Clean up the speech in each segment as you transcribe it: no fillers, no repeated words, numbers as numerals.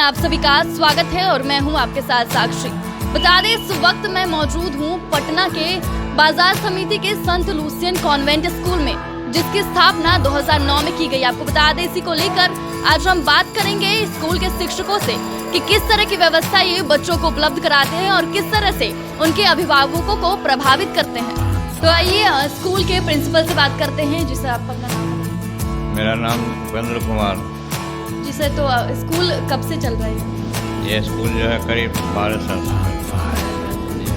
आप सभी का स्वागत है और मैं हूं आपके साथ साक्षी। बता दें इस वक्त मैं मौजूद हूं पटना के बाजार समिति के संत लूसियन कॉन्वेंट स्कूल में, जिसकी स्थापना 2009 में की गई। आपको बता दें इसी को लेकर आज हम बात करेंगे स्कूल के शिक्षकों से कि किस तरह की व्यवस्था ये बच्चों को उपलब्ध कराते हैं और किस तरह से उनके अभिभावकों को प्रभावित करते हैं। तो आइए स्कूल के प्रिंसिपल से बात करते हैं। जी सर, आपका अपना नाम? मेरा नाम उपेंद्र कुमार। जी सर, तो स्कूल कब से चल रहा है? ये स्कूल जो है करीब 12 साल से।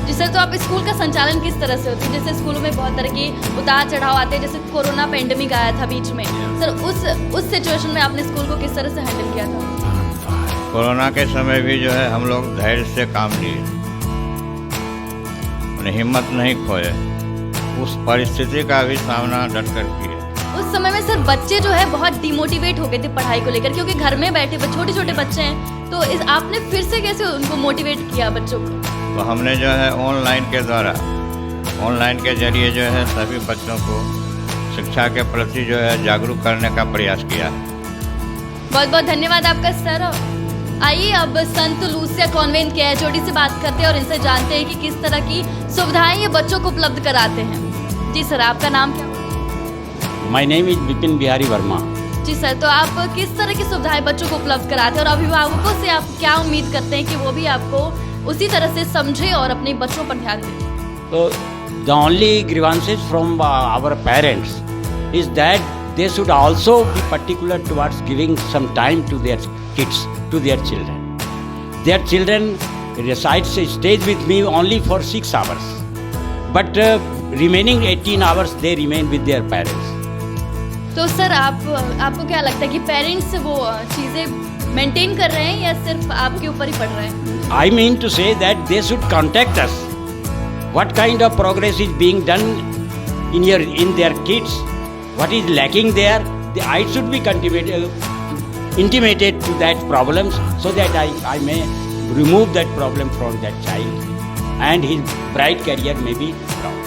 जी सर, तो आप स्कूल का संचालन किस तरह से होती है? जैसे स्कूलों में बहुत तरह के उतार चढ़ाव आते हैं, जैसे कोरोना पेंडेमिक आया था बीच में। सर उस सिचुएशन में आपने स्कूल को किस तरह से हैंडल किया था? कोरोना के समय भी जो है हम लोग धैर्य से काम लिए, हिम्मत नहीं खोए, उस परिस्थिति का भी सामना डट कर किए। उस समय में सर बच्चे जो है बहुत डिमोटिवेट हो गए थे पढ़ाई को लेकर, क्योंकि घर में बैठे छोटे छोटे बच्चे हैं। तो आपने फिर से कैसे उनको मोटिवेट किया बच्चों को? तो हमने जो है ऑनलाइन के जरिए जो है सभी बच्चों को शिक्षा के प्रति जो है जागरूक करने का प्रयास किया। बहुत बहुत धन्यवाद आपका सर। आइए अब संत लूसिया कॉन्वेंट के एचओडी से बात करते हैं और इनसे जानते हैं कि किस तरह की सुविधाएं ये बच्चों को उपलब्ध कराते हैं। जी सर, आपका नाम क्या? My name is Vipin Bihari Verma. जी सर, तो आप किस तरह की सुविधाएं बच्चों को उपलब्ध कराते हैं और अभिभावकों से आप क्या उम्मीद करते हैं कि वो भी आपको उसी तरह से समझे और अपने बच्चों पर ध्यान दें? तो the only grievances from our parents is that they should also be particular towards giving some time to their kids, to their children. Their children stays with me only for 6 hours, but remaining 18 hours they remain with their parents. तो sir आपको क्या लगता है कि parents वो चीज़ें maintain कर रहे हैं या सिर्फ आपके ऊपर ही पड़ रहे हैं? I mean to say that they should contact us. What kind of progress is being done in their kids? What is lacking there? I should be intimated to that problems so that I may remove that problem from that child and his bright career may be proud.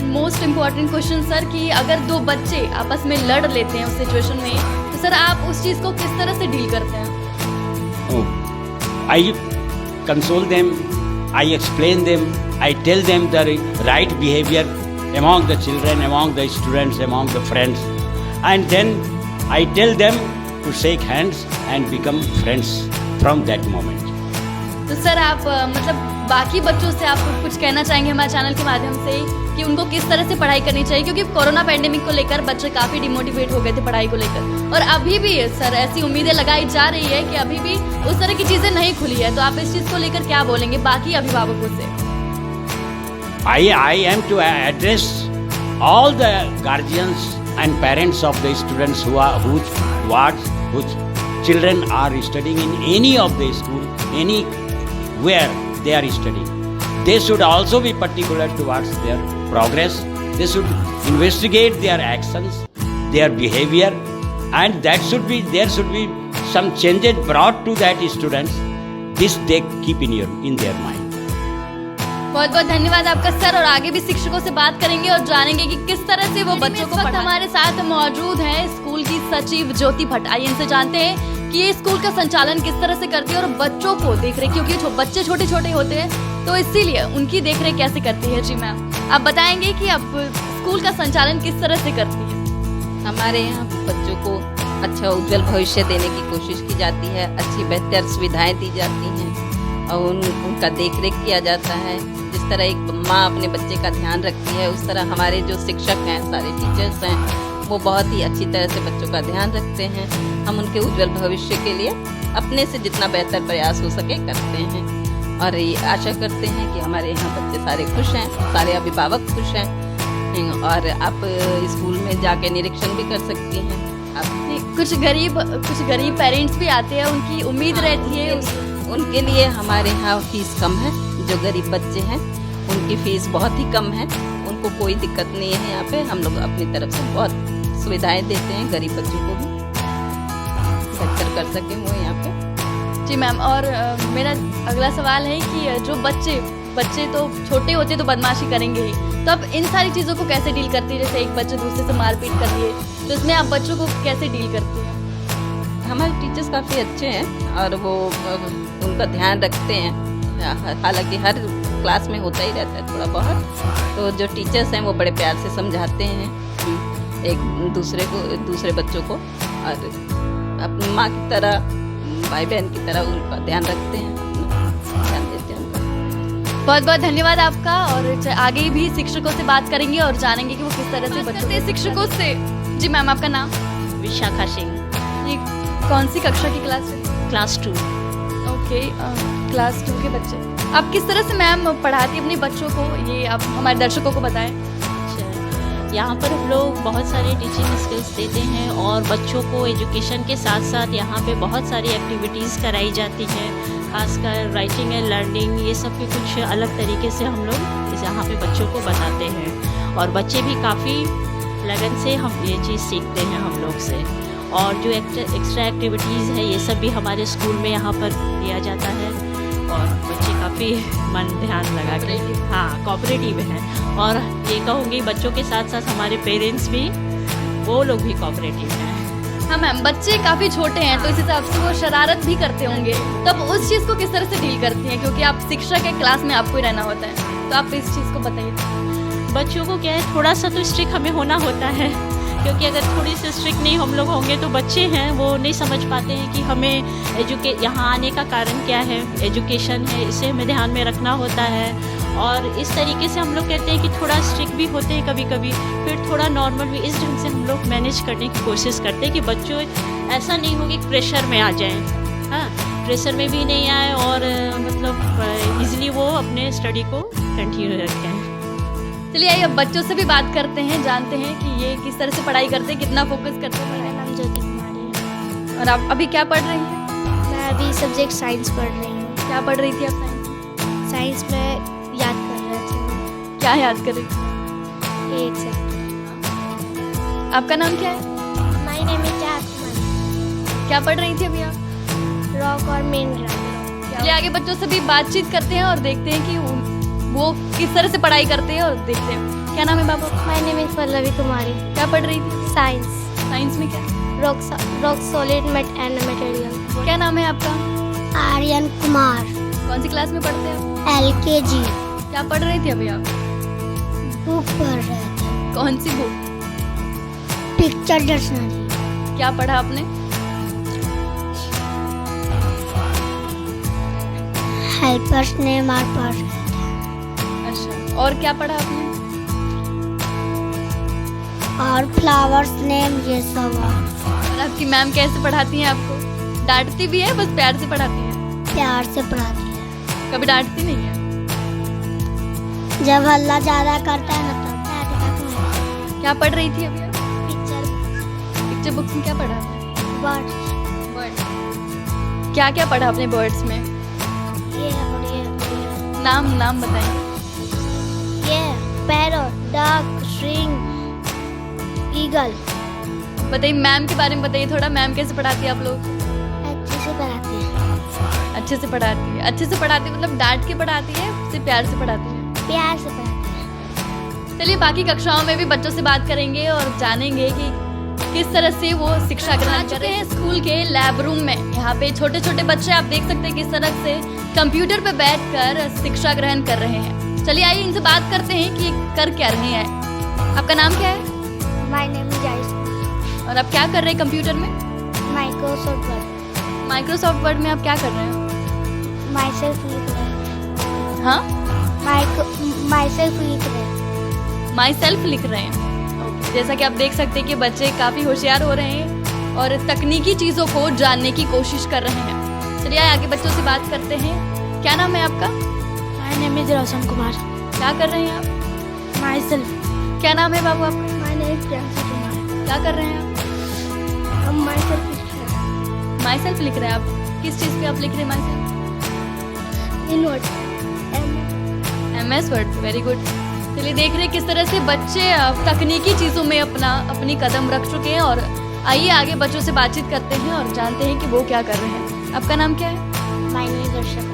Most important question sir कि अगर दो बच्चे आपस में लड़ लेते हैं उस सिचुएशन में, तो सर आप उस चीज़ को किस तरह से डील करते हैं? I console them, I explain them, I tell them the right behavior among the children, among the students, among the friends, and then I tell them to shake hands and become friends from that moment. तो sir आप मतलब बाकी बच्चों से आप कुछ कहना चाहेंगे हमारे चैनल के माध्यम से कि उनको किस तरह से पढ़ाई करनी चाहिए? क्योंकि कोरोना पेंडेमिक को लेकर बच्चे काफ़ी डिमोटिवेट हो गए थे पढ़ाई को लेकर, और अभी भी सर ऐसी उम्मीदें लगाई जा रही है कि अभी भी उस तरह की चीज़ें नहीं खुली है। तो आप इस चीज़ को लेकर क्या बोलेंगे बाकी अभिभावकों से? I am to address all the guardians and parents of the students whose children are studying in any of the school, anywhere they are studying. They should also be particular towards their progress. They should investigate their actions, their behavior, and there should be some changes brought to that students. This they keep in their mind. बहुत बहुत धन्यवाद आपका sir. और आगे भी शिक्षकों से बात करेंगे और जानेंगे कि किस तरह से वो बच्चों को पढ़ाते हैं। हमारे साथ मौजूद हैं स्कूल की सचिव ज्योति भट्ट। आइए इनसे जानते हैं कि ये स्कूल का संचालन किस तरह से करती है और बच्चों को देख रेख, क्योंकि बच्चे छोटे छोटे होते हैं तो इसीलिए उनकी देख रेख कैसे करती है? जी मैम, आप बताएंगे कि आप स्कूल का संचालन किस तरह से करती है? हमारे यहाँ बच्चों को अच्छा उज्जवल भविष्य देने की कोशिश की जाती है, अच्छी बेहतर सुविधाएं दी जाती हैं और उनका देख रेख किया जाता है। जिस तरह एक माँ अपने बच्चे का ध्यान रखती है, उस तरह हमारे जो शिक्षक हैं, सारे टीचर्स हैं, वो बहुत ही अच्छी तरह से बच्चों का ध्यान रखते हैं। हम उनके उज्जवल भविष्य के लिए अपने से जितना बेहतर प्रयास हो सके करते हैं और ये आशा करते हैं कि हमारे यहाँ बच्चे सारे खुश हैं, सारे अभिभावक खुश हैं। और आप स्कूल में जाके निरीक्षण भी कर सकती हैं। कुछ गरीब पेरेंट्स भी आते हैं, उनकी उम्मीद रहती है उनके लिए हमारे यहाँ फीस कम है। जो गरीब बच्चे हैं उनकी फीस बहुत ही कम है, उनको कोई दिक्कत नहीं है। यहाँ पे हम लोग अपनी तरफ से बहुत सुविधाएं देते हैं, गरीब बच्चों को भी बेहतर कर सकें वो यहाँ पे। जी मैम, और मेरा अगला सवाल है कि जो बच्चे तो छोटे होते तो बदमाशी करेंगे ही, तो अब इन सारी चीज़ों को कैसे डील करती है? जैसे एक बच्चे दूसरे से मारपीट कर लिए, तो इसमें आप बच्चों को कैसे डील करती हैं? हमारे टीचर्स काफ़ी अच्छे हैं और वो उनका ध्यान रखते हैं। हालांकि हर क्लास में होता ही रहता है थोड़ा बहुत, तो जो टीचर्स हैं वो बड़े प्यार से समझाते हैं एक दूसरे बच्चों को, और अपनी माँ की तरह, भाई बहन की तरह उनका ध्यान रखते हैं, ध्यान देते हैं उनका। बहुत बहुत धन्यवाद आपका। और आगे भी शिक्षकों से बात करेंगे और जानेंगे कि वो किस तरह से बच्चों से शिक्षकों से। जी मैम, आपका नाम? विशाखा सिंह, ये कौन सी कक्षा की क्लास है? क्लास 2। ओके, क्लास 2 के बच्चे। आप किस तरह से मैम पढ़ाती अपने बच्चों को, ये आप हमारे दर्शकों को बताएं। यहाँ पर हम लोग बहुत सारे टीचिंग स्किल्स देते हैं और बच्चों को एजुकेशन के साथ साथ यहाँ पे बहुत सारी एक्टिविटीज़ कराई जाती हैं, खासकर राइटिंग एंड लर्निंग, ये सब भी कुछ अलग तरीके से हम लोग यहाँ पे बच्चों को बताते हैं और बच्चे भी काफ़ी लगन से हम ये चीज़ सीखते हैं हम लोग से। और जो एक्स्ट्रा एक्टिविटीज़ है ये सब भी हमारे स्कूल में यहाँ पर दिया जाता है और बच्चे काफ़ी मन ध्यान लगा के, हाँ, कोऑपरेटिव हैं। और ये कहूँगी बच्चों के साथ साथ हमारे पेरेंट्स भी, वो लोग भी कोऑपरेटिव हैं। हाँ मैम, बच्चे काफ़ी छोटे हैं तो इस हिसाब से वो शरारत भी करते होंगे, तब उस चीज़ को किस तरह से डील करती हैं, क्योंकि आप शिक्षक है, क्लास में आपको ही रहना होता है, तो आप इस चीज़ को बताइए। बच्चों को क्या है, थोड़ा सा तो स्ट्रिक्ट हमें होना होता है, क्योंकि अगर थोड़ी सी स्ट्रिक्ट नहीं हम लोग होंगे तो बच्चे हैं वो नहीं समझ पाते हैं कि हमें यहाँ आने का कारण क्या है, एजुकेशन है, इसे हमें ध्यान में रखना होता है। और इस तरीके से हम लोग कहते हैं कि थोड़ा स्ट्रिक्ट भी होते हैं कभी कभी, फिर थोड़ा नॉर्मल भी, इस ढंग से हम लोग मैनेज करने की कोशिश करते हैं कि बच्चों ऐसा नहीं हो कि प्रेशर में आ जाएं, हाँ, प्रेशर में भी नहीं आए और मतलब ईजिली वो अपने स्टडी को कंटिन्यू रखें। चलिए आइए अब बच्चों से भी बात करते हैं, जानते हैं कि ये किस तरह से पढ़ाई करते हैं, कितना फोकस करते हैं। मेरा नाम ज्योति कुमारी है। और आप अभी क्या पढ़ रही हैं? मैं अभी सब्जेक्ट साइंस पढ़ रही हूँ। क्या पढ़ रही थी आप साइंस? साइंस में याद कर रहे थे। क्या याद कर रही थी? एक सेकंड। आपका नाम क्या है? माय नेम इज कुमारी। क्या पढ़ रही थी अभी आप? रॉक और मेन ग्राउंड। चलिए आगे बच्चों से भी बातचीत करते हैं और देखते हैं कि वो किस तरह से पढ़ाई करते हैं और देखते हैं। क्या नाम है बाबू? My name is Pallavi Kumari. क्या पढ़ रही थी? साइंस। साइंस में क्या? Rock solid mate and material. क्या नाम है आपका? आर्यन कुमार। कौन सी क्लास में पढ़ते हो? LKG। क्या पढ़ रही थी अभी आप? बुक पढ़ रहे थे। कौन सी बुक? Picture dictionary. क्या पढ़ा आपने? हेल्पर्स नेम आर पढ़ रहे थे। अच्छा, और क्या पढ़ा आपने? और फ्लावर्स नेम, ये सब। और आपकी मैम कैसे पढ़ाती हैं आपको? डांटती भी है, बस प्यार से पढ़ाती है? प्यार से पढ़ाती है। कभी डांटती नहीं है? जब हल्ला ज्यादा करता है ना तब डांटता है। क्या पढ़ रही थी अभी आप? पिक्चर बुक्स में क्या पढ़ा आपने? बर्ड्स। क्या क्या पढ़ा आपने बर्ड्स में? ये और ये। नाम बताइए। ये पैरोट, डक, श्रिंग, ईगल। बताइए मैम के बारे में बताइए थोड़ा, मैम कैसे पढ़ाती है आप लोग? अच्छे से पढ़ाते हैं। अच्छे से पढ़ाती है। अच्छे से पढ़ाती है मतलब डांट के पढ़ाती है, सिर्फ प्यार से पढ़ाती है? प्यार से पढ़ाते हैं। चलिए बाकी कक्षाओं में भी बच्चों से बात करेंगे और जानेंगे कि किस तरह से वो शिक्षा ग्रहण कर रहे हैं। स्कूल के लैब रूम में यहाँ पे छोटे छोटे बच्चे आप देख सकते हैं किस तरह से कंप्यूटर पे बैठकर शिक्षा ग्रहण कर रहे हैं। चलिए आइए इनसे बात करते हैं कि ये कर क्या रहे हैं। आपका नाम क्या है? My name is Ayush. और आप क्या कर रहे हैं कंप्यूटर में? Microsoft word. माइक्रोसॉफ्ट वर्ड में आप क्या कर रहे हैं? माई सेल्फ लिख रहे हैं। हाँ, माई सेल्फ लिख रहे हैं। माई सेल्फ लिख रहे हैं। जैसा कि आप देख सकते हैं कि बच्चे काफ़ी होशियार हो रहे हैं और तकनीकी चीज़ों को जानने की कोशिश कर रहे हैं। चलिए आगे बच्चों से बात करते हैं। क्या नाम है आपका? My name is Roshan Kumar. क्या कर रहे हैं आप? My self. क्या नाम है बाबू आपका? My name is Priyanshu Kumar. क्या कर रहे हैं आप? हम माई सेल्फ लिख रहे हैं। माई सेल्फ लिख रहे हैं आप? किस चीज़ पे आप लिख रहे हैं my self? In word. MS word. Very good. चलिए देख रहे हैं किस तरह से बच्चे तकनीकी चीज़ों में अपनी कदम रख चुके हैं और आइए आगे बच्चों से बातचीत करते हैं और जानते हैं कि वो क्या कर रहे हैं। आपका नाम क्या है? माय नेम इज दर्शक।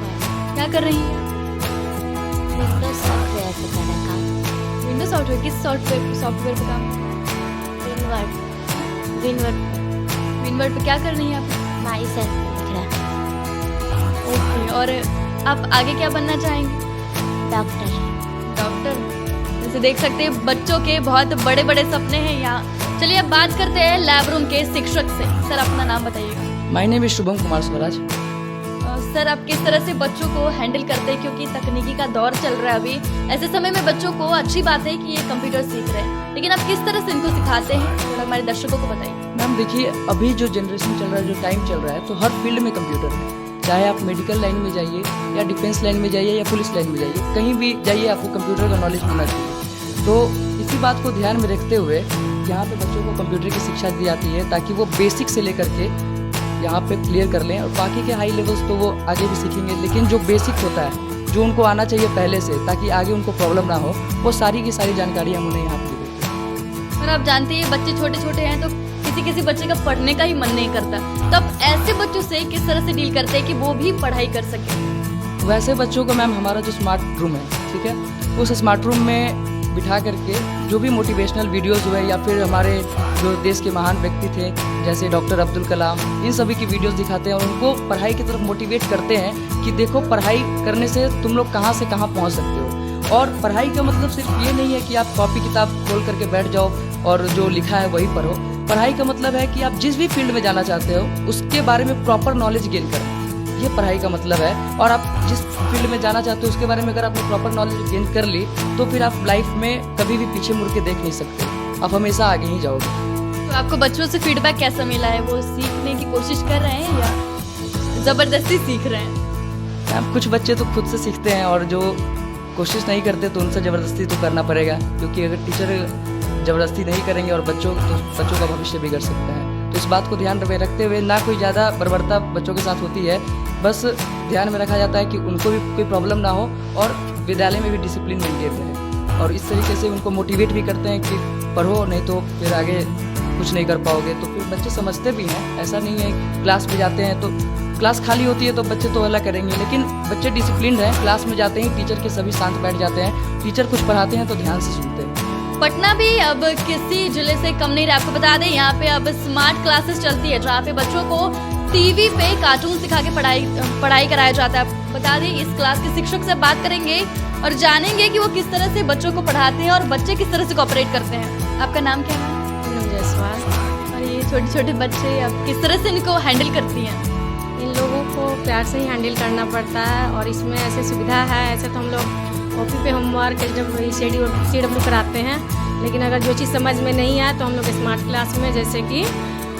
क्या कर रही हैं? विंडोज सॉफ्टवेयर पे कर रहे काम। Windows software? किस सॉफ्टवेयर पे काम? विनवर्ड। विनवर्ड पे क्या कर रही हैं आप? माई सेल्फ लिख रहा है। ओके, और आप आगे क्या बनना चाहेंगे? डॉक्टर। डॉक्टर। जैसे देख सकते हैं बच्चों के बहुत बड़े बड़े सपने हैं यहाँ। चलिए अब बात करते हैं लैब रूम के शिक्षक से। सर अपना नाम बताइएगा। My name is Shubham Kumar Swaraj. Sir आप किस तरह से बच्चों को हैंडल करते हैं, क्योंकि तकनीकी का दौर चल रहा है अभी, ऐसे समय में बच्चों को अच्छी बात है कि ये कंप्यूटर सीख रहे हैं, लेकिन आप किस तरह से इनको सिखाते हैं, थोड़ा हमारे दर्शकों को बताइए। मैम देखिए, अभी जो जनरेशन चल रहा है, जो टाइम चल रहा है, तो हर फील्ड में कंप्यूटर है। चाहे आप मेडिकल लाइन में जाइए या डिफेंस लाइन में जाइए या पुलिस लाइन में जाइए, कहीं भी जाइए आपको कंप्यूटर का नॉलेज होना चाहिए। तो इसी बात को ध्यान में रखते हुए यहाँ पे बच्चों को कंप्यूटर की शिक्षा दी जाती है, ताकि वो बेसिक से लेकर के यहाँ पे क्लियर कर लें, और बाकी के हाई लेवल्स तो वो आगे भी सीखेंगे, लेकिन जो बेसिक होता है, जो उनको आना चाहिए पहले से, ताकि आगे उनको प्रॉब्लम ना हो, वो सारी की सारी जानकारी हम उन्हें यहाँ पे देते हैं। और आप जानते हैं बच्चे छोटे छोटे हैं, तो किसी बच्चे का पढ़ने का ही मन नहीं करता, तब ऐसे बच्चों से किस तरह से डील करते हैं कि वो भी पढ़ाई कर सके? वैसे बच्चों को मैम हमारा जो स्मार्ट रूम है, ठीक है, उस स्मार्ट रूम में बिठा करके जो भी मोटिवेशनल वीडियोस हुए या फिर हमारे जो देश के महान व्यक्ति थे जैसे डॉक्टर अब्दुल कलाम, इन सभी की वीडियोस दिखाते हैं और उनको पढ़ाई की तरफ मोटिवेट करते हैं कि देखो पढ़ाई करने से तुम लोग कहाँ से कहाँ पहुँच सकते हो। और पढ़ाई का मतलब सिर्फ ये नहीं है कि आप कॉपी किताब खोल करके बैठ जाओ और जो लिखा है वही पढ़ो। पढ़ाई का मतलब है कि आप जिस भी फील्ड में जाना चाहते हो उसके बारे में प्रॉपर नॉलेज गेन करो, ये पढ़ाई का मतलब है। और आप जिस फील्ड में जाना चाहते हो उसके बारे में अगर आपने प्रॉपर नॉलेज गेन कर ली तो फिर आप लाइफ में कभी भी पीछे मुड़ के देख नहीं सकते, आप हमेशा आगे ही जाओगे। तो आपको बच्चों से फीडबैक कैसा मिला है? वो सीखने की कोशिश कर रहे हैं या जबरदस्ती सीख रहे हैं? मैम कुछ बच्चे तो खुद से सीखते हैं और जो कोशिश नहीं करते तो उनसे ज़बरदस्ती तो करना पड़ेगा, क्योंकि अगर टीचर ज़बरदस्ती नहीं करेंगे और बच्चों का भविष्य बिगड़ सकता है। तो इस बात को ध्यान में रखते हुए ना कोई ज़्यादा बर्बरता बच्चों के साथ होती है, बस ध्यान में रखा जाता है कि उनको भी कोई प्रॉब्लम ना हो और विद्यालय में भी डिसिप्लिन मेंटेन रहे। और इस तरीके से उनको मोटिवेट भी करते हैं कि पढ़ो, नहीं तो फिर आगे कुछ नहीं कर पाओगे। तो फिर बच्चे समझते भी हैं, ऐसा नहीं है क्लास में जाते हैं तो क्लास खाली होती है तो बच्चे तो हल्ला करेंगे, लेकिन बच्चे डिसिप्लिन्ड हैं। क्लास में जाते ही टीचर के सभी शांत बैठ जाते हैं, टीचर कुछ पढ़ाते हैं तो ध्यान से सुनते हैं। पटना भी अब किसी जिले से कम नहीं रहा। आपको बता दें यहाँ पे अब स्मार्ट क्लासेस चलती है, जहाँ पे बच्चों को टीवी पे कार्टून सिखा के पढ़ाई कराया जाता है। बता दें इस क्लास के शिक्षक से बात करेंगे और जानेंगे कि वो किस तरह से बच्चों को पढ़ाते हैं और बच्चे किस तरह से कोऑपरेट करते हैं। आपका नाम क्या है? जायसवाल। और ये छोटे छोटे बच्चे अब किस तरह से इनको हैंडल करती हैं? इन लोगों को प्यार से ही हैंडल करना पड़ता है और इसमें ऐसे सुविधा है। ऐसे तो हम लोग कॉपी पे होमवर्क जब CW कराते हैं, लेकिन अगर जो चीज़ समझ में नहीं आए तो हम लोग स्मार्ट क्लास में जैसे कि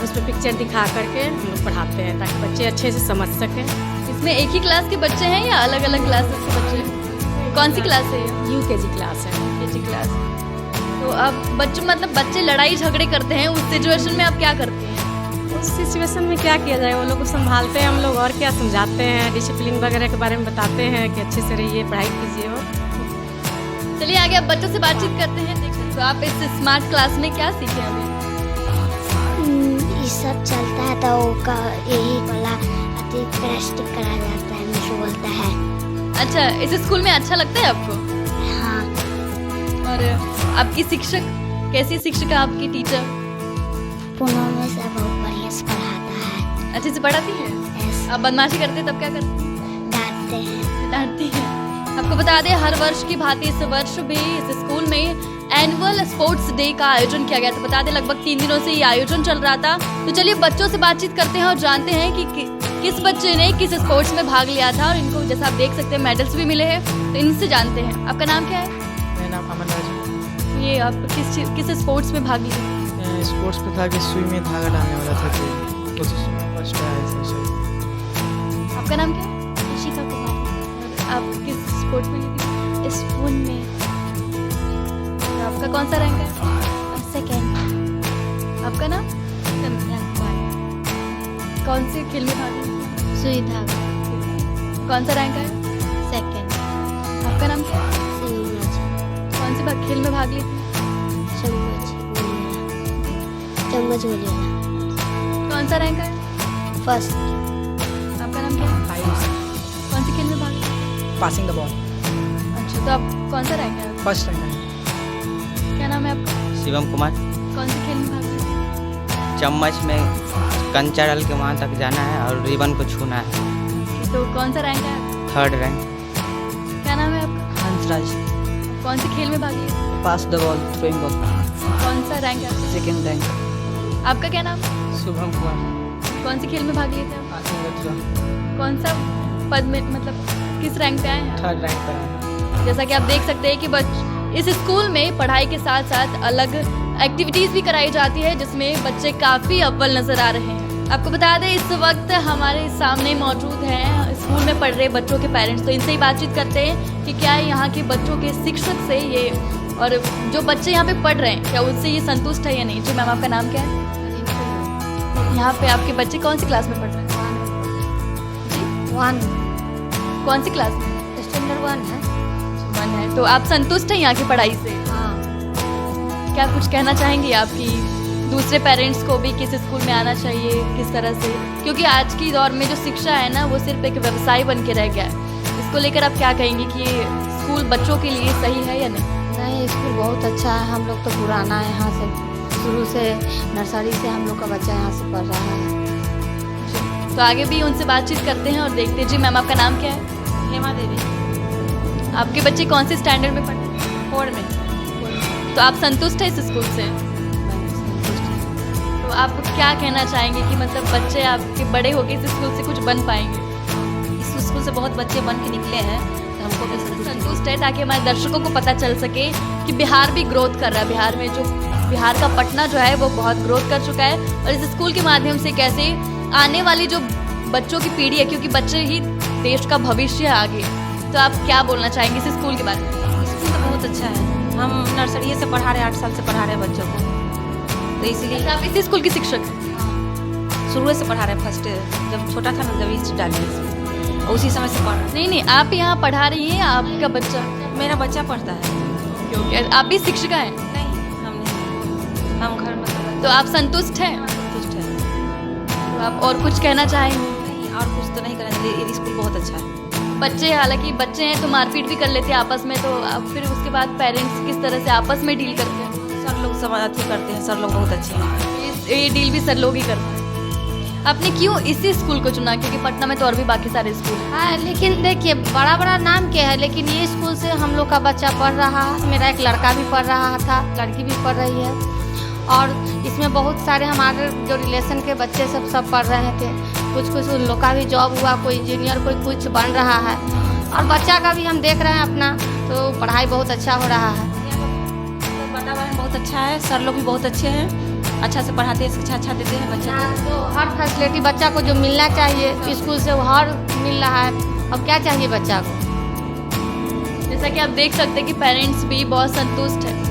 उस पर पिक्चर दिखा करके हम लोग पढ़ाते हैं ताकि बच्चे अच्छे से समझ सकें। इसमें एक ही क्लास के बच्चे हैं या अलग अलग क्लासेस के बच्चे हैं? कौन सी क्लास है? UKG क्लास है। UKG class. तो अब बच्चे लड़ाई झगड़े करते हैं, उस सिचुएशन में आप क्या करते हैं? उस सिचुएशन में क्या किया जाए, वो लोग को संभालते हैं हम लोग और क्या समझाते हैं, डिसिप्लिन वगैरह के बारे में बताते हैं कि अच्छे से रहिए, पढ़ाई कीजिए। और चलिए आगे आप बच्चों से बातचीत करते हैं। तो आप इस स्मार्ट क्लास में क्या सीखे अभी? ये सब चलता है तो यही वाला प्रैक्टिस कराया जाता है, मुझे बोलता है। अच्छा, इस स्कूल में अच्छा लगता है आपको? हाँ। और आपकी शिक्षक कैसी शिक्षक है आपकी टीचर? पुनः में से बहुत बढ़िया से पढ़ाता है। अच्छे से पढ़ाती है? Yes. आप बदमाशी करते हैं तब क्या करते हैं? डांटते हैं। डांटती है। आपको बता दें हर वर्ष की भांति इस वर्ष भी इस स्कूल में एनुअल स्पोर्ट्स डे का आयोजन किया गया था। बता दें लगभग 3 दिनों से ये आयोजन चल रहा था। तो चलिए बच्चों से बातचीत करते हैं और जानते हैं कि किस बच्चे ने किस स्पोर्ट्स में भाग लिया था और इनको जैसा आप देख सकते हैं मेडल्स भी मिले हैं। तो इनसे जानते हैं। आपका नाम क्या है? मेरा नाम अमन राज। ये आप किस स्पोर्ट्स में भाग लिए? स्पोर्ट्स में था कि सुई में धागा डालने वाला था कि उसमें फर्स्ट आया था। आपका नाम क्या है? ऋषिका कुमार। आप किस स्पोर्ट में लिए? स्पून में। आपका कौन सा रैंक है? सेकेंड। आपका नाम? कौन से खेल में भाग लिए? सुई धागा। कौन सा रैंक है? सेकेंड। आपका नाम क्या है? कौन से खेल में भाग ली थी? चम्मच गोली। कौन सा रैंक है? फर्स्ट। आपका नाम क्या है? कौन से खेल में भाग ली? Passing the ball. अच्छा, तो आप कौन सा रैंक है? फर्स्ट रैंक है। क्या नाम है आपका? शिवम कुमार। कौन से खेल में भाग ली? चम्मच में कंचा डाल के वहाँ तक जाना है और रिबन को छूना है। तो कौन सा रैंक है? 3rd rank. क्या नाम है आपका? हंसराज। कौन से खेल में भाग लिए? पास द बॉल, थ्रोइंग बॉल। कौन सा रैंक है? 2nd rank. आपका क्या नाम? शुभम कुमार। कौन से खेल में भाग लिए थे आप? कौन सा पद में, मतलब किस रैंक पे आए हैं? 3rd रैंक पर। जैसा कि आप देख सकते हैं कि इस स्कूल में पढ़ाई के साथ साथ अलग एक्टिविटीज़ भी कराई जाती है, जिसमें बच्चे काफ़ी अव्वल नज़र आ रहे हैं। आपको बता दें, इस वक्त हमारे सामने मौजूद हैं स्कूल में पढ़ रहे बच्चों के पेरेंट्स। तो इनसे ही बातचीत करते हैं कि क्या यहाँ के बच्चों के शिक्षक से ये, और जो बच्चे यहाँ पे पढ़ रहे हैं, क्या उनसे ये संतुष्ट है या नहीं। जी मैम, आपका नाम क्या है? यहाँ पे आपके बच्चे कौन सी क्लास में पढ़ रहे हैं? 1 कौन सी क्लास में? स्टैंडर्ड 1 है। 1 है। तो आप संतुष्ट हैं यहाँ की पढ़ाई से? हाँ। क्या कुछ कहना चाहेंगे आपकी दूसरे पेरेंट्स को भी किस स्कूल में आना चाहिए, किस तरह से? क्योंकि आज की दौर में जो शिक्षा है ना, वो सिर्फ एक व्यवसाय बन के रह गया है। इसको लेकर आप क्या कहेंगे कि ये स्कूल बच्चों के लिए सही है या नहीं? नहीं, स्कूल बहुत अच्छा है। हम लोग तो पुराना है, यहाँ से शुरू से नर्सरी से हम लोग का बच्चा यहाँ से पढ़ रहा है। तो आगे भी उनसे बातचीत करते हैं और देखते हैं। जी मैम, आपका नाम क्या है? हेमा देवी। आपके बच्चे कौन से स्टैंडर्ड में पढ़ते हैं? 4 में। तो आप संतुष्ट हैं इस स्कूल से? तो आप क्या कहना चाहेंगे कि मतलब बच्चे आपके बड़े होके इस स्कूल से कुछ बन पाएंगे? इस स्कूल से बहुत बच्चे बन के निकले हैं, तो हमको भी संतुष्ट है, ताकि हमारे दर्शकों को पता चल सके कि बिहार भी ग्रोथ कर रहा है। बिहार का पटना जो है वो बहुत ग्रोथ कर चुका है, और इस स्कूल के माध्यम से कैसे आने वाली जो बच्चों की पीढ़ी है, क्योंकि बच्चे ही देश का भविष्य है आगे। तो आप क्या बोलना चाहेंगे इस स्कूल के बारे में? स्कूल तो बहुत अच्छा है। हम नर्सरी से पढ़ा रहे हैं, 8 साल से पढ़ा रहे हैं बच्चों को, तो इसलिए आप इसी स्कूल के शिक्षक हैं? शुरू से पढ़ा रहे हैं। फर्स्ट जब छोटा था ना, जब इस डाले इसमें, उसी समय से पढ़ रहे नहीं, आप यहाँ पढ़ा रही हैं, आपका बच्चा? हैं। मेरा बच्चा पढ़ता है। क्योंकि आप भी शिक्षिका हैं? नहीं, हम नहीं, हम घर में। तो आप संतुष्ट हैं? संतुष्ट है। तो आप और कुछ कहना चाहेंगे? नहीं, और कुछ तो नहीं करना चाहिए। ये स्कूल बहुत अच्छा है। बच्चे, हालांकि बच्चे हैं तो मारपीट भी कर लेते हैं आपस में, तो आप फिर उसके बाद पेरेंट्स किस तरह से आपस में डील करते हैं? सर लोग सब अच्छे करते हैं, सर लोग बहुत अच्छे हैं। ये डील भी सर लोग ही करते हैं। आपने क्यों इसी स्कूल को चुना? क्योंकि पटना में तो और भी बाकी सारे स्कूल हैं। हाँ, लेकिन देखिए, बड़ा बड़ा नाम क्या है, लेकिन ये स्कूल से हम लोग का बच्चा पढ़ रहा है। मेरा एक लड़का भी पढ़ रहा था, लड़की भी पढ़ रही है, और इसमें बहुत सारे हमारे जो रिलेशन के बच्चे सब पढ़ रहे थे। कुछ उन लोग का भी जॉब हुआ, कोई इंजीनियर, कोई कुछ बन रहा है, और बच्चा का भी हम देख रहे हैं अपना, तो पढ़ाई बहुत अच्छा हो रहा है। वातावरण बहुत अच्छा है, सर लोग भी बहुत अच्छे हैं, अच्छा से पढ़ाते हैं, शिक्षा अच्छा देते हैं बच्चे को। तो हर फैसिलिटी बच्चा को जो मिलना चाहिए स्कूल से, वो हर मिल रहा है। अब क्या चाहिए बच्चा को? जैसा कि आप देख सकते हैं कि पेरेंट्स भी बहुत संतुष्ट हैं।